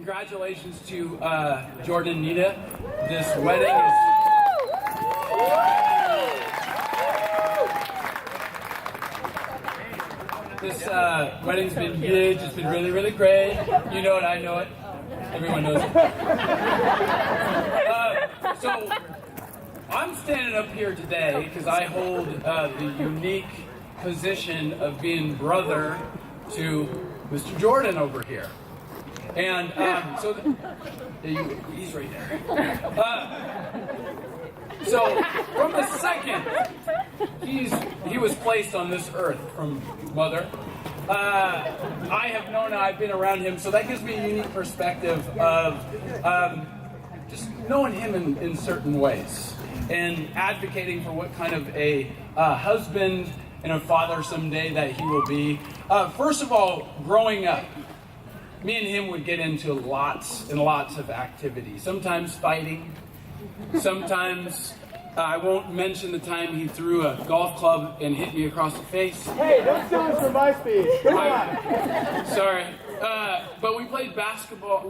congratulations to Jordan and Nita. This wedding is... This wedding's been huge. It's been really, really great. You know it, I know it. Everyone knows it. So, I'm standing up here today because I hold the unique position of being brother to Mr. Jordan over here. And he's right there. So from the second he was placed on this earth from mother, I have known, I've been around him, so that gives me a unique perspective of just knowing him in certain ways and advocating for what kind of a husband and a father someday that he will be. First of all, growing up, me and him would get into lots and lots of activity. Sometimes fighting, sometimes I won't mention the time he threw a golf club and hit me across the face. Hey, don't steal this from my speech. Come on. Sorry. But we played basketball.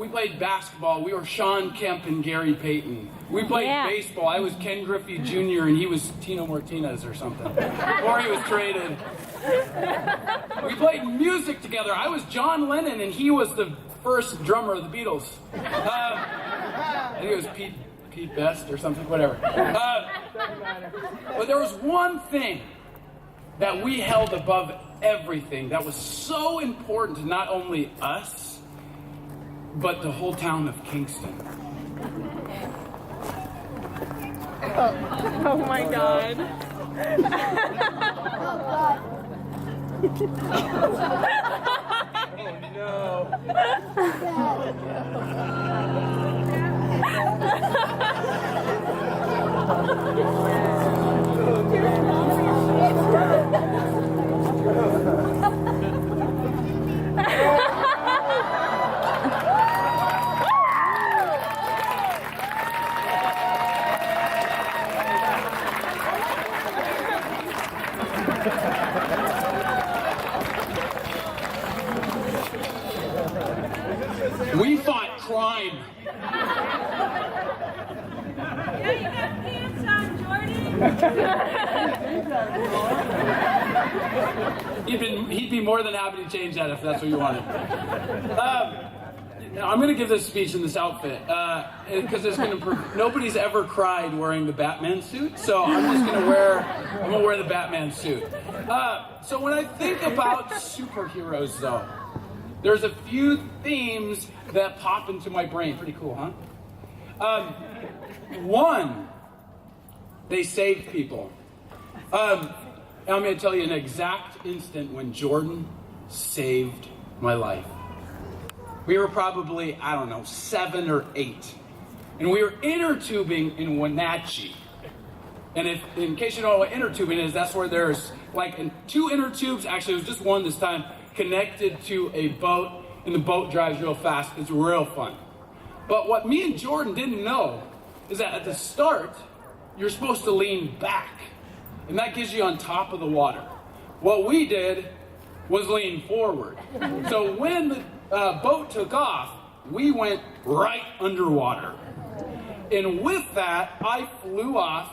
We were Sean Kemp and Gary Payton. We played baseball. I was Ken Griffey Jr. and he was Tino Martinez or something. Or he was traded. We played music together. I was John Lennon and he was the first drummer of the Beatles. I think it was Pete Best or something, whatever. But there was one thing that we held above everything that was so important to not only us, but the whole town of Kingston. Oh my God. Oh We fought crime. Yeah, you got pants on, Jordan. He'd be more than happy to change that if that's what you wanted. I'm going to give this speech in this outfit because it's going to. Nobody's ever cried wearing the Batman suit, so I'm just going to wear the Batman suit. So when I think about superheroes, though, there's a few themes that pop into my brain. Pretty cool, huh? One, they saved people. I'm going to tell you an exact instant when Jordan saved my life. We were probably, 7 or 8. And we were inner tubing in Wenatchee. And in case you don't know what inner tubing is, that's where there's two inner tubes, actually it was just one this time, connected to a boat, and the boat drives real fast. It's real fun. But what me and Jordan didn't know is that at the start, you're supposed to lean back, and that gets you on top of the water. What we did was lean forward. So when the boat took off, we went right underwater. And with that, I flew off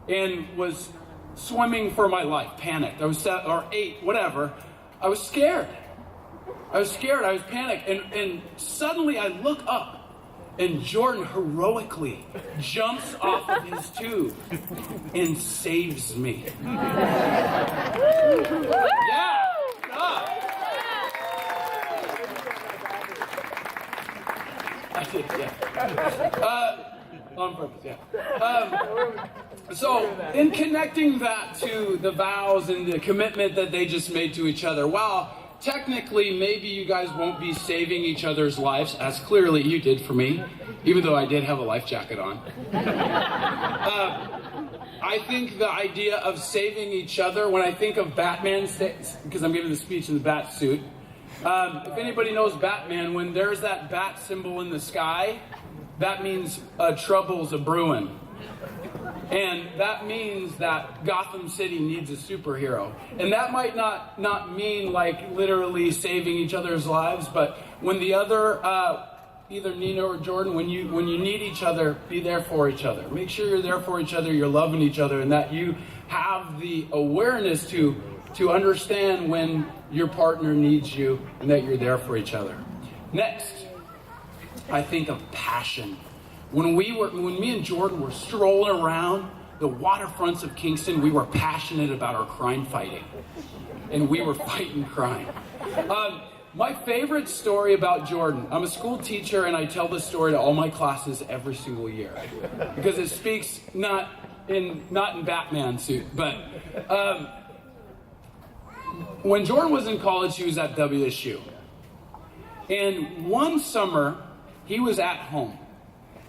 and was swimming for my life, panicked. I was 7 or 8, whatever. I was scared. I was panicked. And suddenly I look up and Jordan heroically jumps off of his tube and saves me. Yeah. I did, yeah. On purpose, yeah. So, in connecting that to the vows and the commitment that they just made to each other, while technically maybe you guys won't be saving each other's lives, as clearly you did for me, even though I did have a life jacket on. I think the idea of saving each other, when I think of Batman, because I'm giving the speech in the bat suit, if anybody knows Batman, when there's that bat symbol in the sky, that means trouble's a brewing. And that means that Gotham City needs a superhero. And that might not mean like literally saving each other's lives, but when the other either Nina or Jordan, when you need each other, be there for each other. Make sure you're there for each other, you're loving each other, and that you have the awareness to understand when your partner needs you and that you're there for each other. Next, I think of passion. When me and Jordan were strolling around the waterfronts of Kingston, we were passionate about our crime fighting. And we were fighting crime. My favorite story about Jordan, I'm a school teacher and I tell this story to all my classes every single year. Because it speaks not in Batman suit, but when Jordan was in college, he was at WSU. And one summer, he was at home.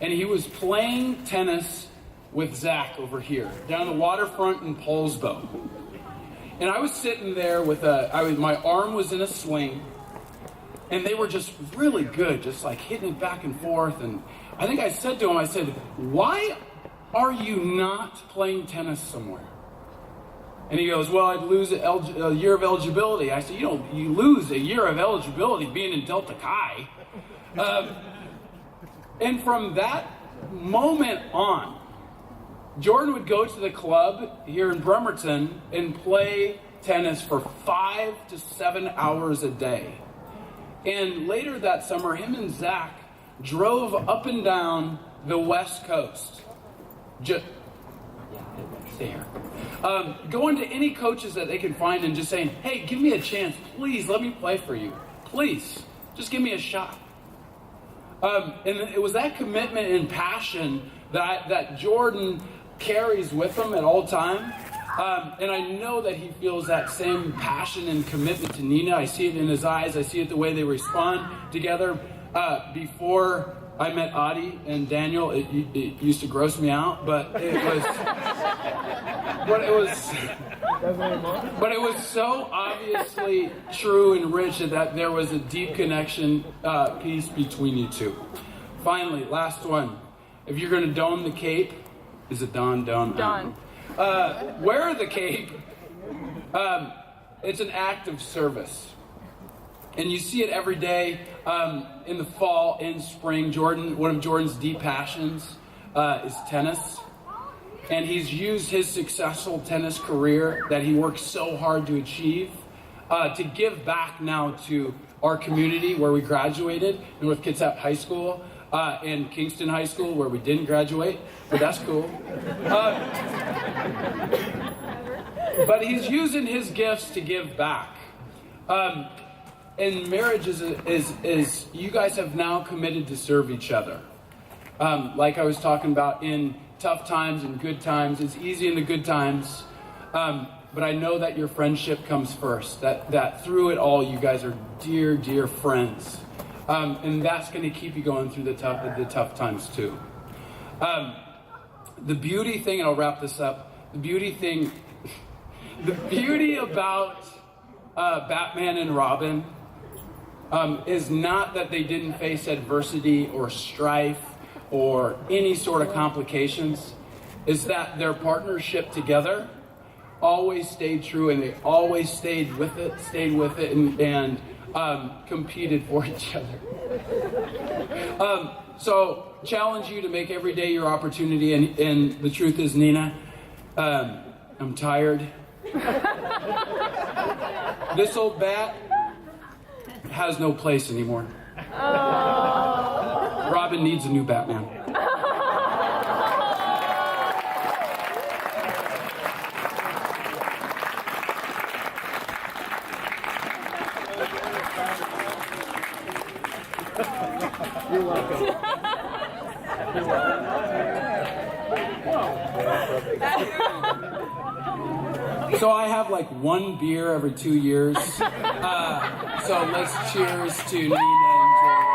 And he was playing tennis with Zach over here, down the waterfront in Paulsbo. And I was sitting there with my arm was in a sling, and they were just really good, just like hitting it back and forth. And I think I said to him, I said, why are you not playing tennis somewhere? And he goes, well, I'd lose a year of eligibility. I said, you lose a year of eligibility being in Delta Chi. And from that moment on, Jordan would go to the club here in Bremerton and play tennis for 5 to 7 hours a day. And later that summer, him and Zach drove up and down the West Coast. Stay here. Going to any coaches that they can find and just saying, hey, give me a chance. Please, let me play for you. Please, just give me a shot. And it was that commitment and passion that Jordan carries with him at all time. And I know that he feels that same passion and commitment to Nina. I see it in his eyes. I see it the way they respond together. Before I met Adi and Daniel, it used to gross me out, but it was so obviously true and rich that there was a deep connection piece between you two. Finally, last one. If you're going to dome the cape, is it Don? Wear the cape. It's an act of service. And you see it every day in the fall, in spring. One of Jordan's deep passions is tennis. And he's used his successful tennis career that he worked so hard to achieve to give back now to our community where we graduated, North Kitsap High School, and Kingston High School where we didn't graduate, but that's cool. But he's using his gifts to give back. And marriage is you guys have now committed to serve each other. Like I was talking about, in tough times and good times, it's easy in the good times. But I know that your friendship comes first, that through it all, you guys are dear, dear friends. And that's going to keep you going through the tough times too. The beauty thing, and I'll wrap this up, the beauty about Batman and Robin is not that they didn't face adversity or strife or any sort of complications, is that their partnership together always stayed true, and they always stayed with it and competed for each other. So challenge you to make every day your opportunity, and the truth is, Nina, I'm tired. This old bat has no place anymore. Robin needs a new Batman. You're welcome. So I have like one beer every 2 years. So let's cheers to Nina and Jordan.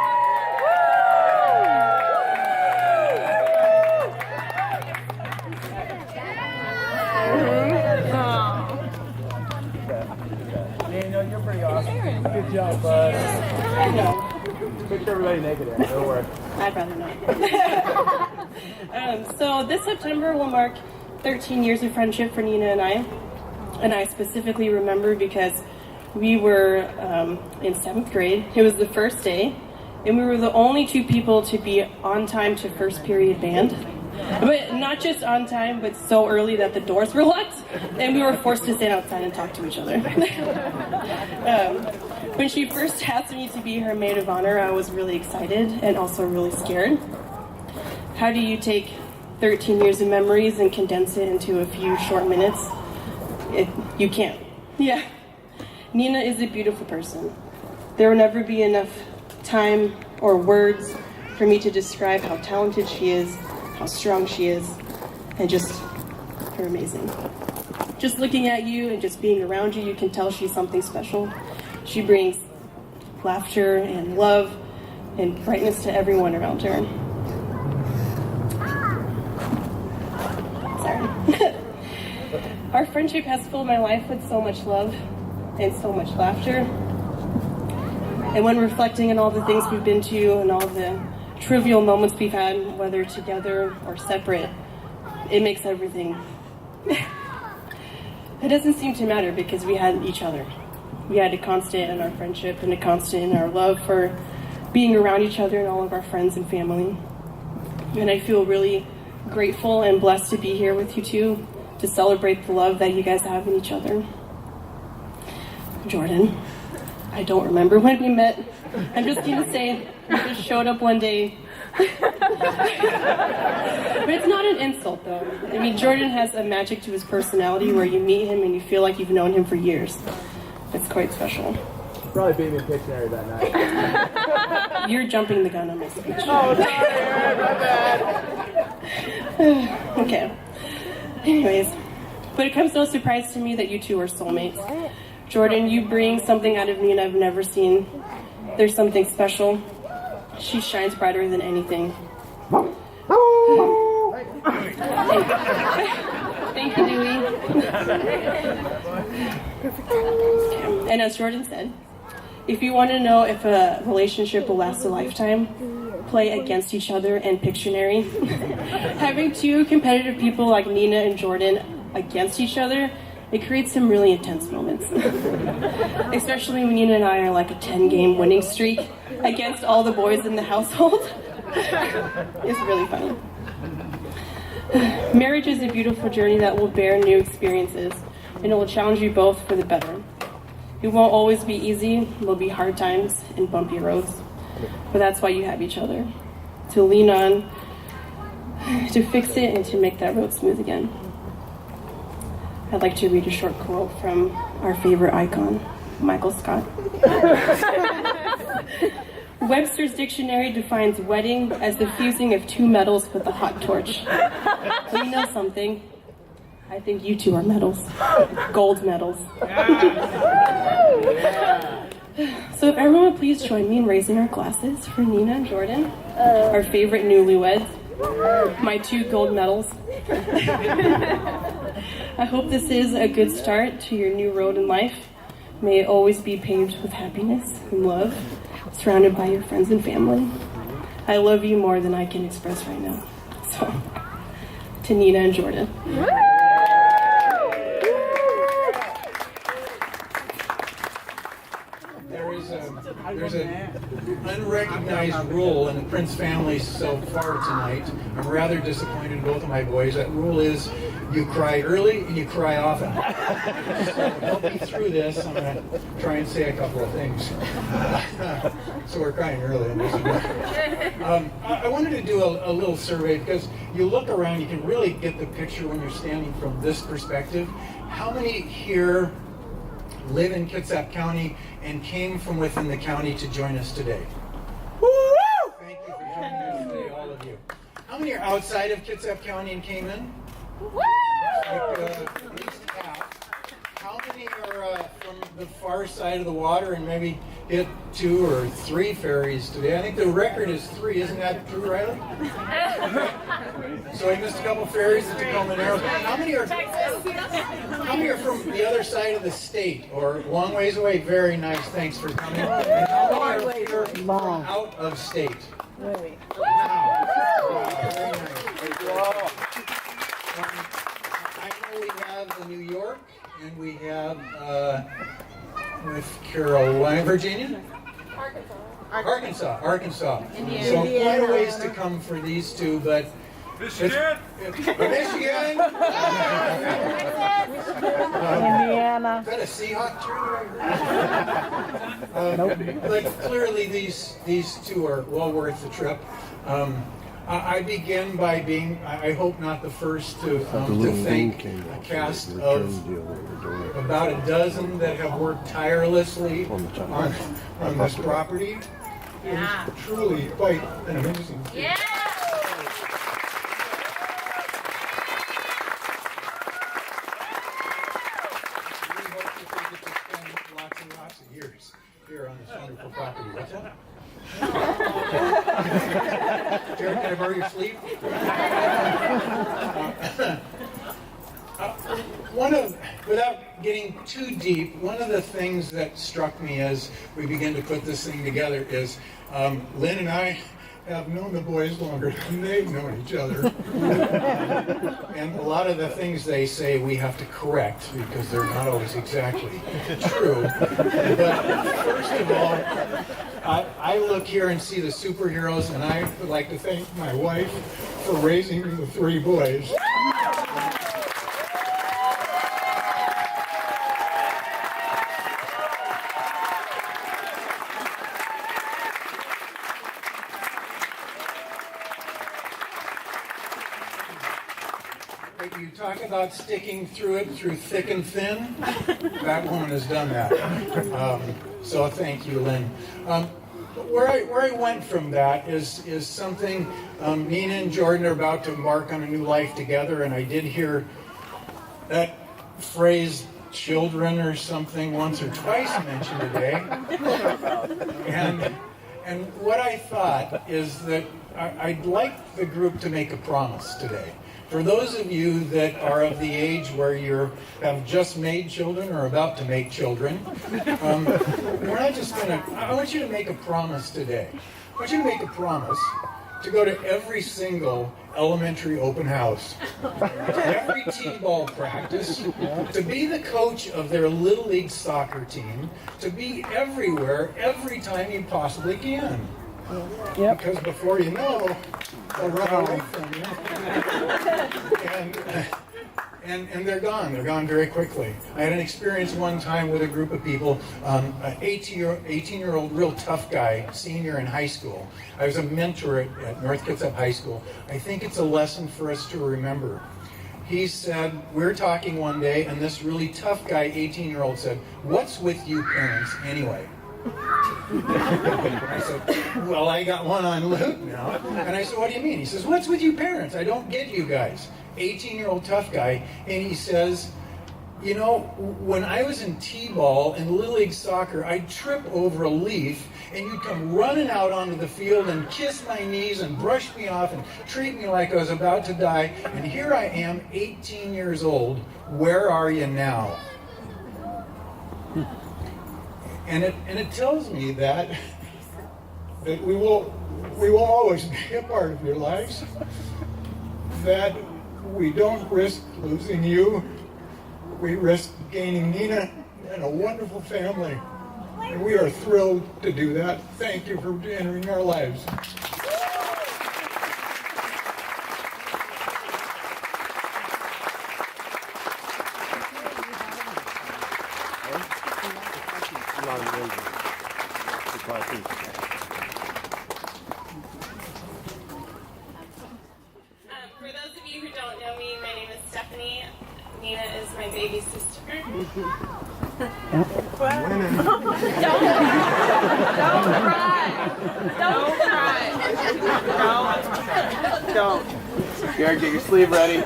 Daniel, you're pretty awesome. Good job, bud. Picture everybody naked there. Don't worry. I'd rather not. So this September will mark 13 years of friendship for Nina and I. And I specifically remember because we were in 7th grade. It was the first day, and we were the only two people to be on time to first period band. But not just on time, but so early that the doors were locked, and we were forced to stand outside and talk to each other. When she first asked me to be her maid of honor, I was really excited and also really scared. How do you take 13 years of memories and condense it into a few short minutes? You can't. Yeah. Nina is a beautiful person. There will never be enough time or words for me to describe how talented she is, how strong she is, and just her amazing. Just looking at you and just being around you, you can tell she's something special. She brings laughter and love and brightness to everyone around her. Sorry. Our friendship has filled my life with so much love and so much laughter. And when reflecting on all the things we've been to and all the trivial moments we've had, whether together or separate, it makes everything. It doesn't seem to matter because we had each other. We had a constant in our friendship and a constant in our love for being around each other and all of our friends and family. And I feel really grateful and blessed to be here with you two to celebrate the love that you guys have in each other. Jordan, I don't remember when we met. I'm just gonna say you just showed up one day. But it's not an insult though. I mean, Jordan has a magic to his personality where you meet him and you feel like you've known him for years. It's quite special. Probably being in Pictionary that night. You're jumping the gun on my speech. Oh, sorry, my bad. Okay. Anyways, but it comes no surprise to me that you two are soulmates. Jordan, you bring something out of me and I've never seen. There's something special. She shines brighter than anything. Thank you, Dewey. And as Jordan said, if you want to know if a relationship will last a lifetime, play against each other in Pictionary. Having two competitive people like Nina and Jordan against each other, it creates some really intense moments. Especially when Nina and I are like a 10-game winning streak against all the boys in the household. It's really funny. Marriage is a beautiful journey that will bear new experiences, and it will challenge you both for the better. It won't always be easy, there'll be hard times and bumpy roads, but that's why you have each other, to lean on, to fix it, and to make that road smooth again. I'd like to read a short quote from our favorite icon, Michael Scott. Webster's dictionary defines wedding as the fusing of two metals with a hot torch. But you know something? I think you two are metals. Gold medals. So if everyone would please join me in raising our glasses for Nina and Jordan, our favorite newlyweds, my two gold medals. I hope this is a good start to your new road in life. May it always be paved with happiness and love, surrounded by your friends and family. I love you more than I can express right now. So, to Nina and Jordan. There's an unrecognized rule in the Prince family so far tonight. I'm rather disappointed in both of my boys. That rule is you cry early and you cry often. So to help me through this, I'm going to try and say a couple of things. So we're crying early. I wanted to do a little survey because you look around, you can really get the picture when you're standing from this perspective. How many here live in Kitsap County and came from within the county to join us today? Woo! Thank you for joining us today, all of you. How many are outside of Kitsap County and came in? Woo! At least half. How many are from the far side of the water and maybe hit 2 or 3 ferries today? I think the record is 3. Isn't that true, Riley? So I missed a couple ferries at Tacoma Narrows. How many are from the other side of the state or long ways away? Very nice. Thanks for coming. And how many are here from out of state? Wow. Very nice. I know we have the New York and we have with Carolina, Virginia? Arkansas. So quite a ways to come for these two, but Michigan. Michigan. Indiana. Is that a Seahawk tree? But clearly these two are well worth the trip. I begin by being, I hope not the first, to thank a cast of about a dozen that have worked tirelessly on this property. It was truly quite an amazing thing. Yeah. We hope that we get to spend lots and lots of years here on this wonderful property. What's that? Jared, can I borrow your sleeve? Without getting too deep, one of the things that struck me as we began to put this thing together is Lynn and I have known the boys longer than they've known each other. And a lot of the things they say we have to correct because they're not always exactly true. But first of all, I look here and see the superheroes, and I would like to thank my wife for raising the three boys. You talk about sticking through it through thick and thin. That woman has done that. So thank you, Lynn. Where I went from that is something Nina and Jordan are about to embark on a new life together, and I did hear that phrase "children" or something once or twice mentioned today. And what I thought is that I'd like the group to make a promise today. For those of you that are of the age where you have just made children or about to make children, we're not just going to, I want you to make a promise today. I want you to make a promise to go to every single elementary open house, to every t-ball practice, to be the coach of their Little League soccer team, to be everywhere, every time you possibly can. Yep. Because before you know, they'll run away from you. And they're gone. They're gone very quickly. I had an experience one time with a group of people, an 18-year-old real tough guy, senior in high school. I was a mentor at North Kitsap High School. I think it's a lesson for us to remember. He said, we're talking one day, and this really tough guy, 18-year-old, said, "What's with you parents anyway?" I said, "Well, I got one on Luke now." And I said, "What do you mean?" He says, "What's with you parents? I don't get you guys." 18-year-old tough guy. And he says, "You know, when I was in t-ball and Little League soccer, I'd trip over a leaf and you'd come running out onto the field and kiss my knees and brush me off and treat me like I was about to die. And here I am, 18 years old. Where are you now?" And it tells me that we will always be a part of your lives, that we don't risk losing you, we risk gaining Nina and a wonderful family, and we are thrilled to do that. Thank you for entering our lives. For those of you who don't know me, my name is Stephanie. Nina is my baby sister. Don't cry. Don't. Garrett, get your sleeve ready.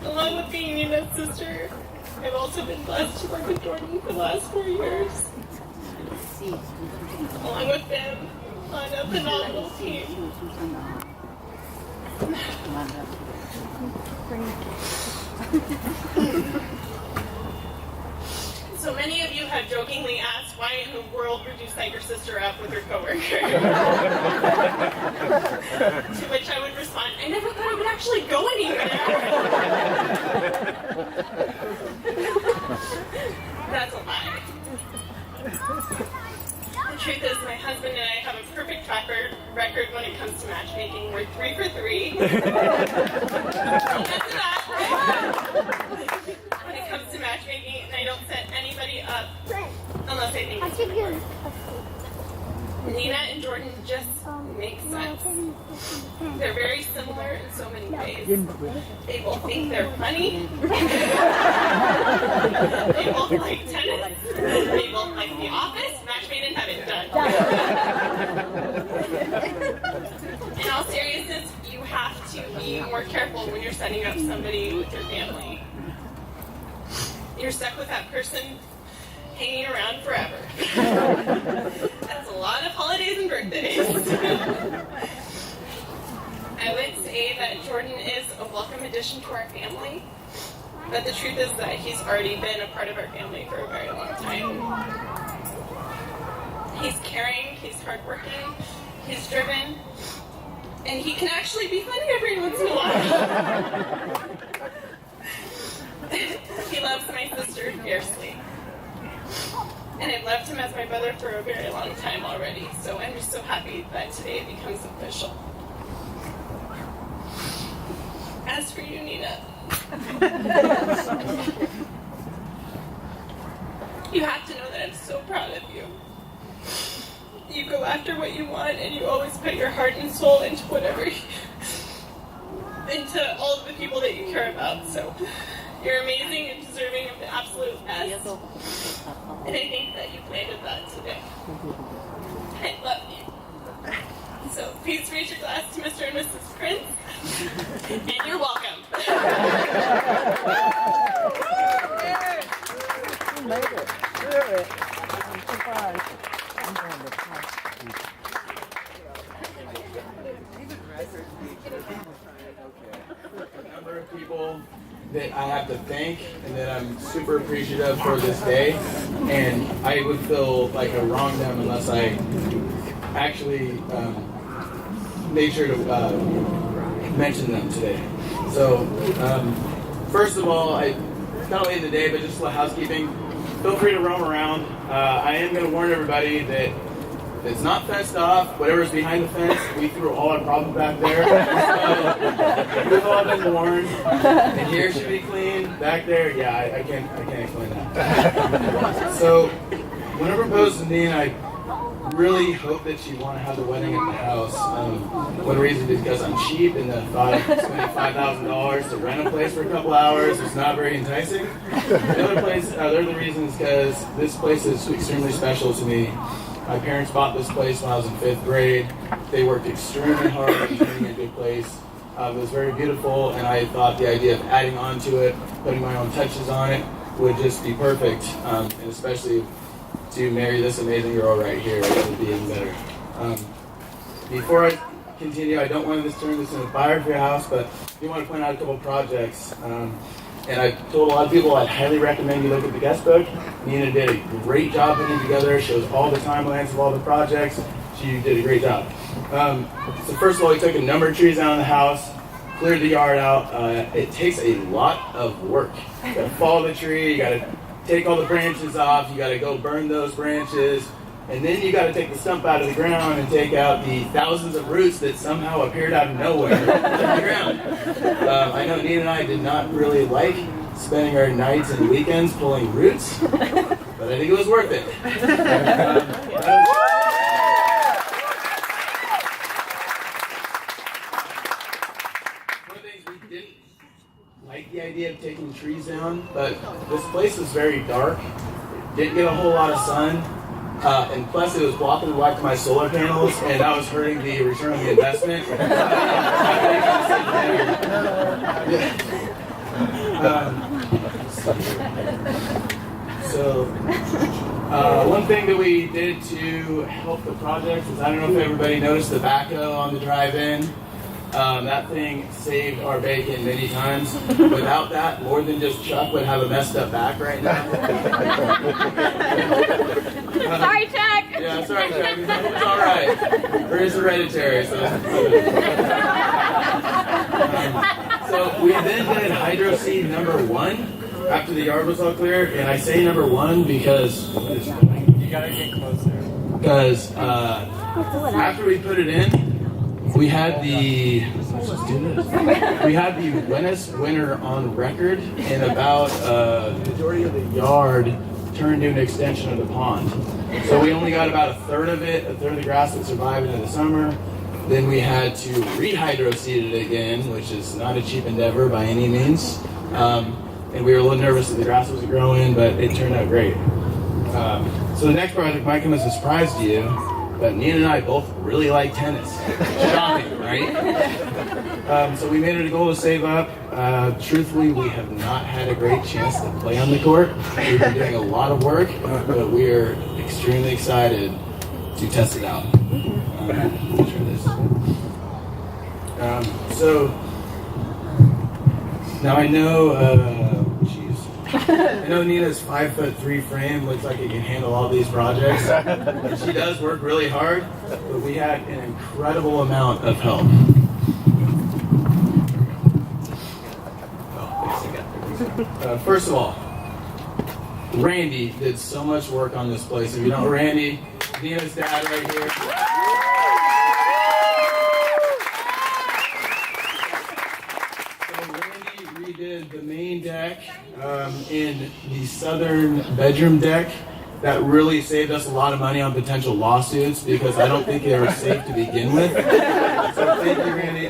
Along with being Nina's sister, I've also been blessed to work with Jordan for the last 4 years. Along with them on a phenomenal team. So many of you have jokingly asked, why in the world would you set your sister up with your coworker? To which I would respond, I never thought it would actually go anywhere. That's a lie. The truth is, my husband and I have a perfect track record when it comes to matchmaking. We're 3 for 3. When it comes to matchmaking, and I don't set anybody up unless I think it's good. Nina and Jordan just make sense. They're very similar in so many ways. They both think they're funny. They both like tennis. They both like The Office. Match made in heaven. Done. In all seriousness, you have to be more careful when you're setting up somebody with your family. You're stuck with that person hanging around forever. That's a lot of holidays and birthdays. I would say that Jordan is a welcome addition to our family, but the truth is that he's already been a part of our family for a very long time. He's caring, he's hardworking, he's driven, and he can actually be funny every once in a while. He loves my sister fiercely. And I've loved him as my brother for a very long time already, so I'm just so happy that today it becomes official. As for you, Nina, you have to know that I'm so proud of you. You go after what you want, and you always put your heart and soul into into all of the people that you care about, so you're amazing and deserving of the absolute best. And I think that you've landed that today. I love you. So please raise your glass to Mr. and Mrs. Prince. And you're welcome. You made it. Do it. I'm surprised. I'm going to a number of people that I have to thank and that I'm super appreciative for this day, and I would feel like I wronged them unless I actually made sure to mention them today. So first of all, it's not late in the day, but just a little housekeeping. Feel free to roam around. I am going to warn everybody that it's not fenced off. Whatever's behind the fence, we threw all our problems back there. So, we've all been warned. And here should be clean. Back there, yeah, I can't explain that. So, when I proposed to Nina, I really hope that she'd want to have the wedding at the house. One reason is because I'm cheap, and the thought of spending $5,000 to rent a place for a couple hours is not very enticing. The other reason is because this place is extremely special to me. My parents bought this place when I was in 5th grade. They worked extremely hard on turning it into a place. It was very beautiful, and I thought the idea of adding on to it, putting my own touches on it, would just be perfect, and especially to marry this amazing girl right here, it would be even better. Before I continue, I don't want to turn this into a fire for your house, but I do want to point out a couple of projects. And I told a lot of people I'd highly recommend you look at the guest book. Nina did a great job putting it together. Shows all the timelines of all the projects. She did a great job. So first of all, we took a number of trees out of the house, cleared the yard out. It takes a lot of work. You gotta follow the tree, you gotta take all the branches off, you gotta go burn those branches, and then you gotta take the stump out of the ground and take out the thousands of roots that somehow appeared out of nowhere in the ground. I know Nina and I did not really like spending our nights and weekends pulling roots, but I think it was worth it. One of the things we didn't like the idea of taking trees down, but this place is very dark. Didn't get a whole lot of sun. And plus it was blocking the light to my solar panels, and that was hurting the return on the investment. One thing that we did to help the project is, I don't know if everybody noticed the backhoe on the drive-in. That thing saved our bacon many times. Without that, more than just Chuck would have a messed up back right now. Sorry, Chuck. Yeah, sorry, Chuck. It's all right. It's hereditary. So we then did Hydro Seed number 1. after the yard was all clear, and I say number one because You gotta get closer. after we put it in, we had the wettest winter on record, and about majority of the yard turned into an extension of the pond. So we only got about a third of the grass that survived into the summer. Then we had to rehydroseed it again, which is not a cheap endeavor by any means. And we were a little nervous that the grass wasn't growing, but it turned out great. So the next project might come as a surprise to you, but Nina and I both really like tennis. Shocking, right? So we made it a goal to save up. Truthfully, we have not had a great chance to play on the court. We've been doing a lot of work, but we are extremely excited to test it out. So now I know, I know Nina's 5'3" frame looks like it can handle all these projects. And she does work really hard, but we had an incredible amount of help. First of all, Randy did so much work on this place. If you know Randy, Nina's dad right here. Redid the main deck in the southern bedroom deck. That really saved us a lot of money on potential lawsuits because I don't think they were safe to begin with. So thank you, Randy.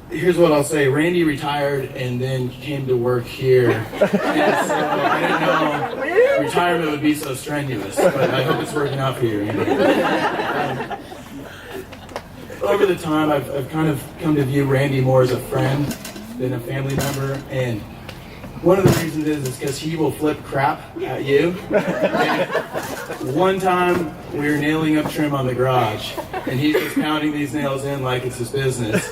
Here's what I'll say. Randy retired and then came to work here. And so I didn't know retirement would be so strenuous, but I hope it's working out for you, Randy. Over the time, I've kind of come to view Randy more as a friend than a family member, and one of the reasons is because he will flip crap at you. And one time, we were nailing up trim on the garage, and he's just pounding these nails in like it's his business.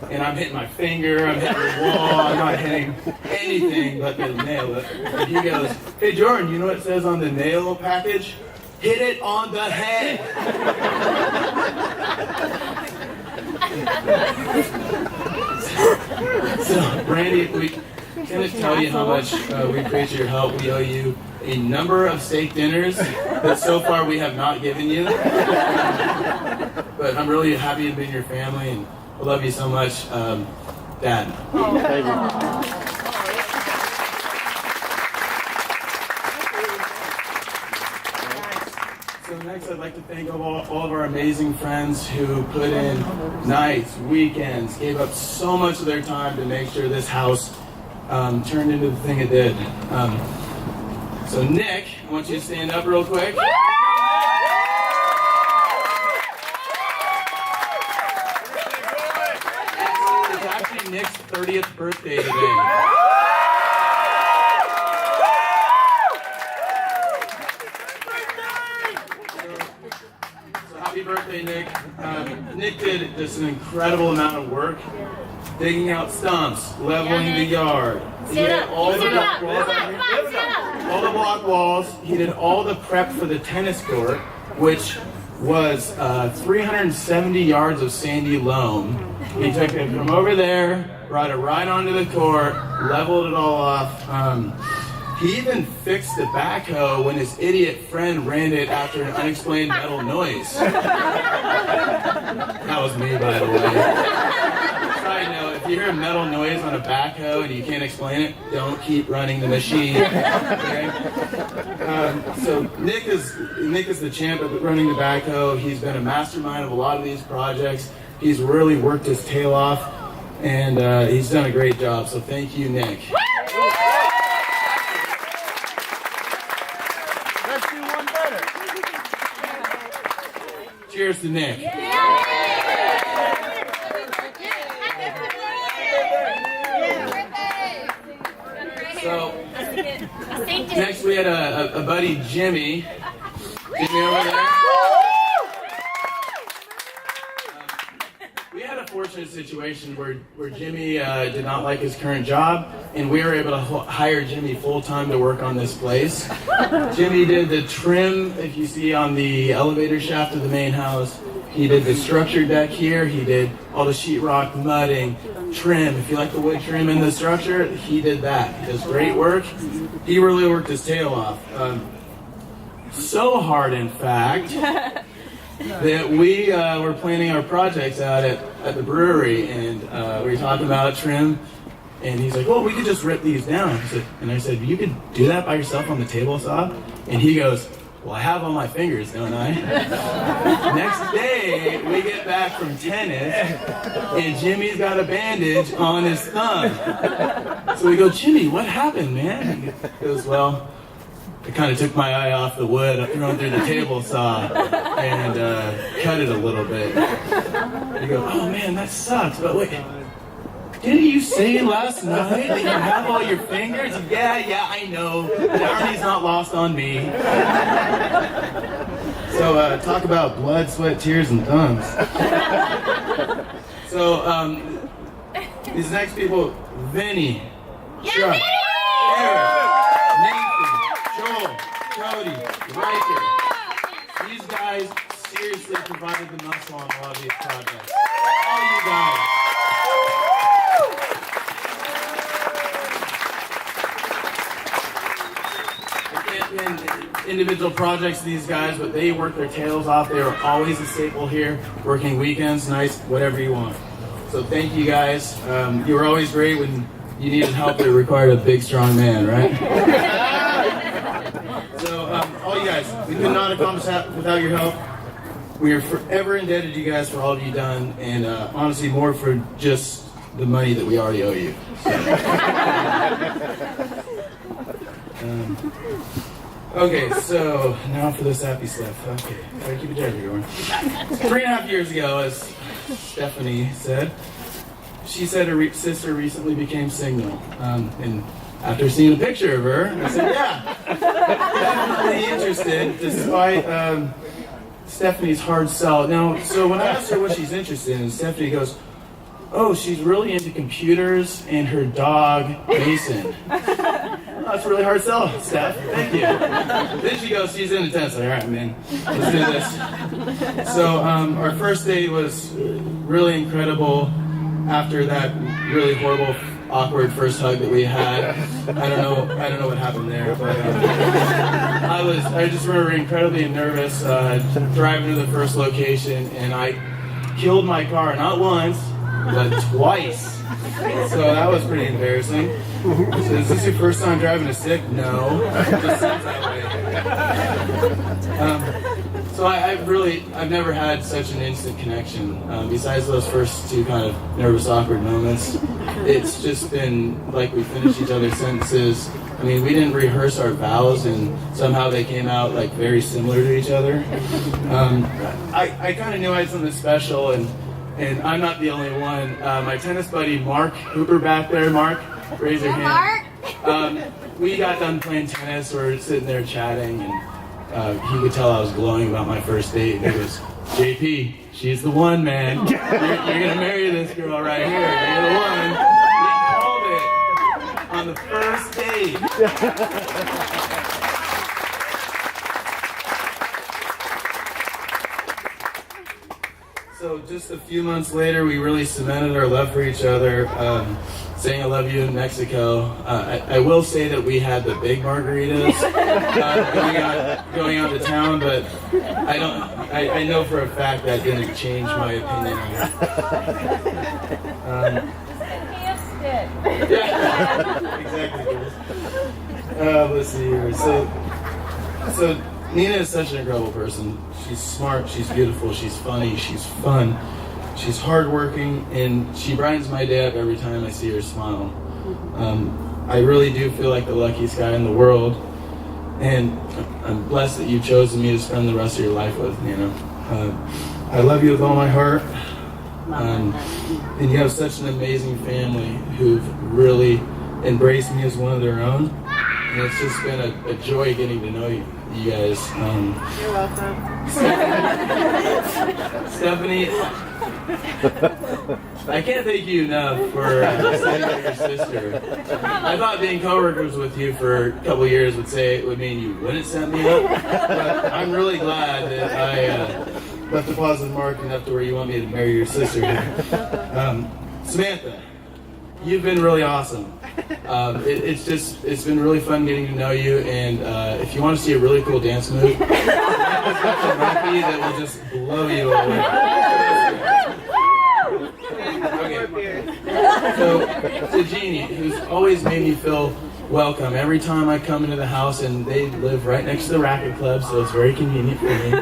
And I'm hitting my finger, I'm hitting the wall, I'm not hitting anything but the nail. And he goes, "Hey Jordan, you know what it says on the nail package? Hit it on the head." So, Randy, we can't just tell you how much we appreciate your help. We owe you a number of steak dinners that so far we have not given you. But I'm really happy to be in your family, and I love you so much, Dad. Thank you. So next, I'd like to thank all of our amazing friends who put in nights, weekends, gave up so much of their time to make sure this house turned into the thing it did. So Nick, I want you to stand up real quick. It's actually Nick's 30th birthday today. Happy birthday, Nick. Nick did just an incredible amount of work, digging out stumps, leveling the yard. He did all the block walls. All the block walls. He did all the prep for the tennis court, which was 370 yards of sandy loam. He took it from over there, brought it right onto the court, leveled it all off. He even fixed the backhoe when his idiot friend ran it after an unexplained metal noise. That was me, by the way. Side note, if you hear a metal noise on a backhoe and you can't explain it, don't keep running the machine. Okay? So Nick is the champ of running the backhoe. He's been a mastermind of a lot of these projects. He's really worked his tail off, and he's done a great job. So thank you, Nick. Let's do one better. Cheers to Nick. So, next we had a buddy, Jimmy. Jimmy over there. We had a fortunate situation where Jimmy did not like his current job, and we were able to hire Jimmy full-time to work on this place. Jimmy did the trim, if you see on the elevator shaft of the main house. He did the structure deck here. He did all the sheetrock, mudding, trim. If you like the wood trim in the structure, he did that. He does great work. He really worked his tail off. So hard, in fact, that we were planning our projects out at the brewery, and we were talking about trim, and he's like, well, we could just rip these down. And I said, you could do that by yourself on the table saw? And he goes, well, I have on my fingers, don't I? Next day, we get back from tennis, and Jimmy's got a bandage on his thumb. So we go, Jimmy, what happened, man? He goes, well, I kind of took my eye off the wood, thrown through the table saw, and cut it a little bit. You go, oh man, that sucks, but wait, didn't you say last night that you have all your fingers? Yeah, I know. The irony's not lost on me. So talk about blood, sweat, tears, and thumbs. So these next people, Vinny, Chuck, Eric, Nathan, Joel, Cody, Riker. These guys seriously provided the muscle on a lot of these projects. All you guys. In individual projects, these guys, but they work their tails off. They were always a staple here, working weekends, nights, whatever you want. So thank you guys. You were always great when you needed help. It required a big, strong man, right? So all you guys, we could not accomplish that without your help. We are forever indebted to you guys for all you've done, and honestly, more for just the money that we already owe you. Okay, so now for this happy stuff. Okay, gotta keep it jazzy going. 3.5 years ago, as Stephanie said, she said her sister recently became single. And after seeing a picture of her, I said, yeah, definitely interested, despite Stephanie's hard sell. Now, so when I asked her what she's interested in, Stephanie goes, oh, she's really into computers and her dog, Mason. That's a really hard sell, Steph. Thank you. Then she goes, she's into tennis. All right, man, let's do this. So our first date was really incredible. After that really horrible, awkward first hug that we had, I don't know what happened there, but I just remember incredibly nervous driving to the first location, and I killed my car not once, but twice. So that was pretty embarrassing. So is this your first time driving a stick? No. It just sounds that way. So I've never had such an instant connection. Besides those first two kind of nervous, awkward moments, it's just been like we finished each other's sentences. I mean, we didn't rehearse our vows, and somehow they came out like very similar to each other. I kind of knew I had something special, and I'm not the only one. My tennis buddy, Mark Hooper back there. Mark, raise your hand. We got done playing tennis. We were sitting there chatting, and he could tell I was glowing about my first date. And he goes, JP, she's the one, man. You're going to marry this girl right here. You're the one. He called it on the first date. So just a few months later, we really cemented our love for each other, saying I love you in Mexico. I will say that we had the big margaritas going out to town, but I know for a fact that didn't change my opinion on it. Yeah, exactly. Let's see here. So Nina is such an incredible person. She's smart, she's beautiful, she's funny, she's fun, she's hardworking, and she brightens my day up every time I see her smile. I really do feel like the luckiest guy in the world, and I'm blessed that you've chosen me to spend the rest of your life with, Nina. I love you with all my heart, and you have such an amazing family who've really embraced me as one of their own, and it's just been a joy getting to know you guys. You're welcome. Stephanie, I can't thank you enough for standing by your sister. I thought being coworkers with you for a couple years would mean you wouldn't set me up, but I'm really glad that I left a positive mark enough to where you want me to marry your sister. Samantha, you've been really awesome. It's been really fun getting to know you, and if you want to see a really cool dance move, that will just blow you away. Okay. So, to Jeannie, who's always made me feel welcome every time I come into the house, and they live right next to the racket club, so it's very convenient for me.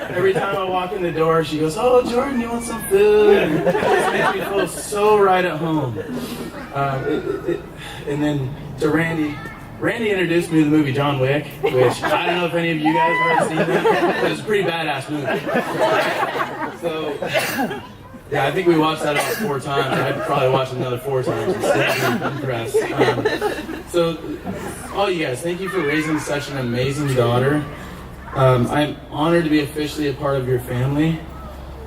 Every time I walk in the door, she goes, "Oh, Jordan, you want some food?" And it just makes me feel so right at home. And then to Randy. Randy introduced me to the movie John Wick, which I don't know if any of you guys have ever seen that, but it's a pretty badass movie. So, yeah, I think we watched that about 4 times. I'd probably watch it another 4 times instead. I'm impressed. So, all you guys, thank you for raising such an amazing daughter. I'm honored to be officially a part of your family.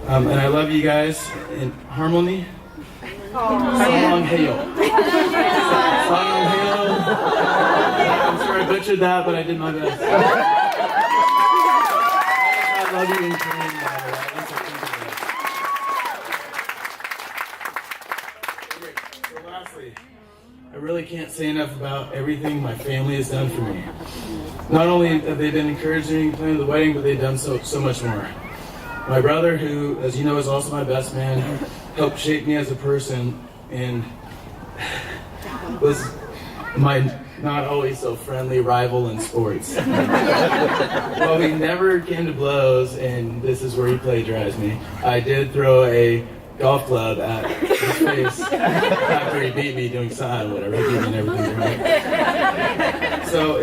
And I love you guys in harmony. Song Hail. Song Hail. I'm sorry I butchered that, but I did my best. I love you in Korean, daughter. So lastly, I really can't say enough about everything my family has done for me. Not only have they been encouraging me planning the wedding, but they've done so much more. My brother, who, as you know, is also my best man, helped shape me as a person and was my not always so friendly rival in sports. Well, we never came to blows, and this is where he plagiarized me. I did throw a golf club at his face after he beat me doing sign, whatever, he beat me and everything right. So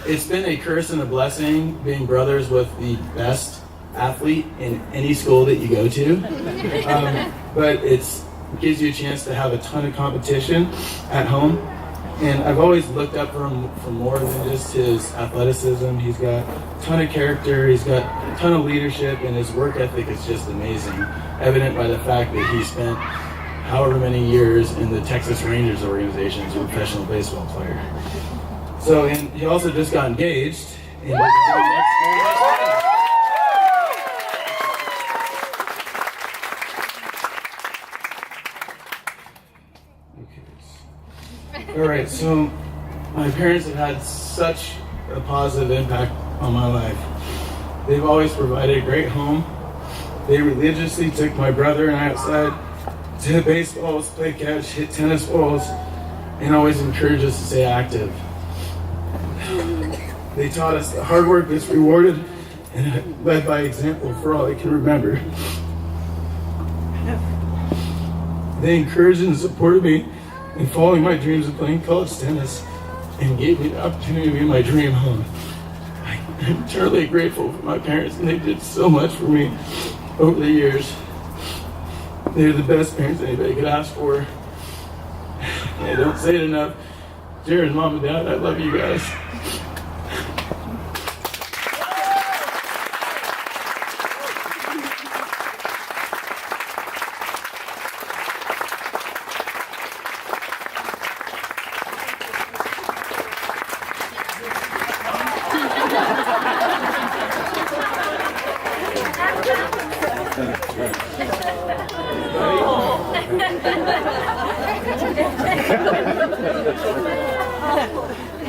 it's been a curse and a blessing being brothers with the best athlete in any school that you go to, but it gives you a chance to have a ton of competition at home, and I've always looked up for him for more than just his athleticism. He's got a ton of character, he's got a ton of leadership, and his work ethic is just amazing, evident by the fact that he spent however many years in the Texas Rangers organization as a professional baseball player. So, and he also just got engaged, and we're doing next year. All right, so my parents have had such a positive impact on my life. They've always provided a great home. They religiously took my brother and I outside to hit baseballs, play catch, hit tennis balls, and always encouraged us to stay active. They taught us that hard work is rewarded and led by example for all I can remember. They encouraged and supported me in following my dreams of playing college tennis and gave me the opportunity to be in my dream home. I'm eternally grateful for my parents, and they did so much for me over the years. They're the best parents anybody could ask for. I don't say it enough. Jared, Mom and Dad, I love you guys.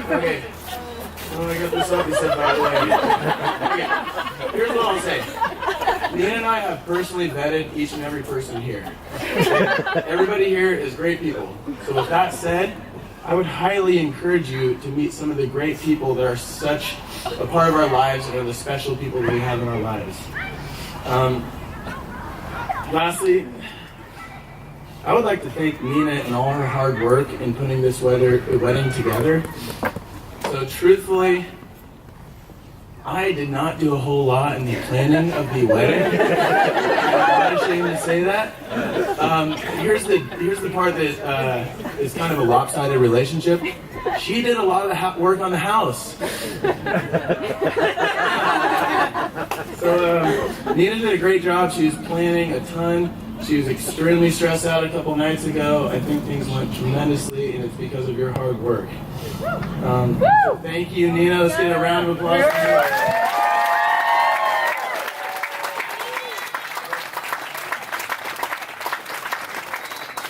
Okay. Oh, I got this up, he said, by the way. Okay. Here's what I'll say. Nina and I have personally vetted each and every person here. Everybody here is great people. So with that said, I would highly encourage you to meet some of the great people that are such a part of our lives and are the special people that we have in our lives. Lastly, I would like to thank Nina and all her hard work in putting this wedding together. So truthfully, I did not do a whole lot in the planning of the wedding. I'm not ashamed to say that. Here's the part that is kind of a lopsided relationship. She did a lot of the work on the house. So Nina did a great job. She was planning a ton. She was extremely stressed out a couple nights ago. I think things went tremendously, and it's because of your hard work. So thank you, Nina. Let's get a round of applause.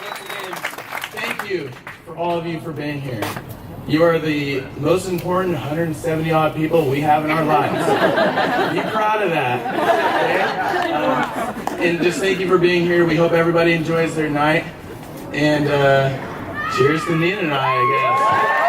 Once again, all of you for being here. You are the most important 170 odd people we have in our lives. Be proud of that. Okay? And just thank you for being here. We hope everybody enjoys their night. And cheers to Nina and I guess.